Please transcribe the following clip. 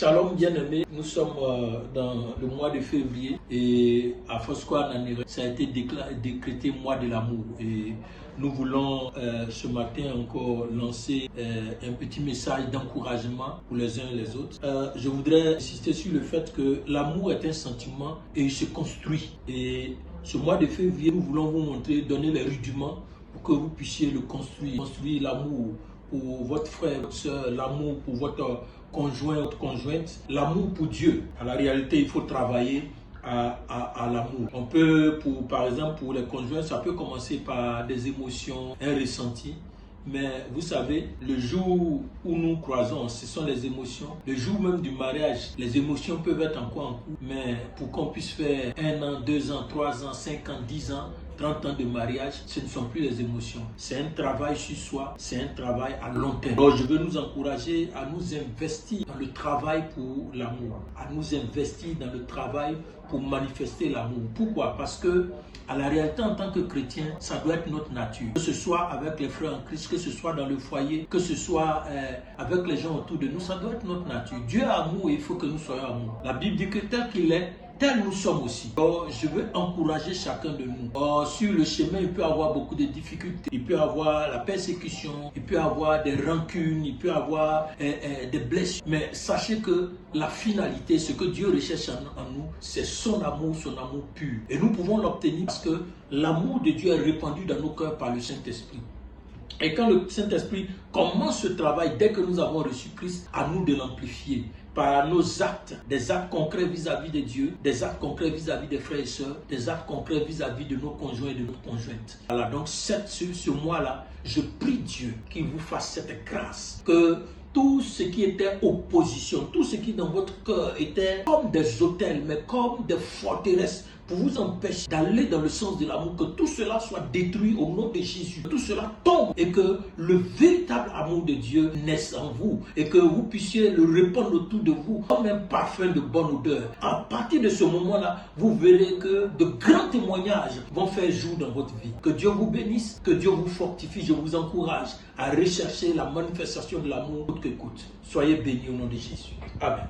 Shalom bien-aimés, nous sommes dans le mois de février et à Foursquare, ça a été décrété mois de l'amour et nous voulons ce matin encore lancer un petit message d'encouragement pour les uns et les autres. Je voudrais insister sur le fait que l'amour est un sentiment et il se construit. Et ce mois de février, nous voulons vous montrer, donner les rudiments pour que vous puissiez le construire. Construire l'amour pour votre frère, votre soeur, l'amour pour votre conjoint, votre conjointe, l'amour pour Dieu. À la réalité, il faut travailler à l'amour. On peut, par exemple, pour les conjoints, ça peut commencer par des émotions, un ressenti. Mais vous savez, le jour où nous croisons, ce sont les émotions. Le jour même du mariage, les émotions peuvent être encore en cours. Mais pour qu'on puisse faire 1 an, 2 ans, 3 ans, 5 ans, 10 ans, 30 ans de mariage, ce ne sont plus les émotions. C'est un travail sur soi, c'est un travail à long terme. Alors je veux nous encourager à nous investir dans le travail pour l'amour, à nous investir dans le travail pour manifester l'amour. Pourquoi? Parce que à la réalité, en tant que chrétien, ça doit être notre nature. Que ce soit avec les frères en Christ, que ce soit dans le foyer, que ce soit avec les gens autour de nous, ça doit être notre nature. Dieu est amour et il faut que nous soyons amour. La Bible dit que tel qu'il est, tel nous sommes aussi. Alors, je veux encourager chacun de nous. Alors, sur le chemin, il peut y avoir beaucoup de difficultés. Il peut y avoir la persécution, il peut y avoir des rancunes, il peut y avoir des blessures. Mais sachez que la finalité, ce que Dieu recherche en nous, c'est son amour pur. Et nous pouvons l'obtenir parce que l'amour de Dieu est répandu dans nos cœurs par le Saint-Esprit. Et quand le Saint-Esprit commence ce travail, dès que nous avons reçu Christ, à nous de l'amplifier par nos actes, des actes concrets vis-à-vis de Dieu, des actes concrets vis-à-vis des frères et sœurs, des actes concrets vis-à-vis de nos conjoints et de nos conjointes. Voilà, donc ce mois-là, je prie Dieu qu'il vous fasse cette grâce, que tout ce qui était opposition, tout ce qui dans votre cœur était comme des autels, mais comme des forteresses, pour vous empêcher d'aller dans le sens de l'amour, que tout cela soit détruit au nom de Jésus, que tout cela tombe et que le véritable amour de Dieu naisse en vous et que vous puissiez le répandre autour de vous comme un parfum de bonne odeur. À partir de ce moment-là, vous verrez que de grands témoignages vont faire jour dans votre vie. Que Dieu vous bénisse, que Dieu vous fortifie. Je vous encourage à rechercher la manifestation de l'amour coûte que coûte. Soyez bénis au nom de Jésus. Amen.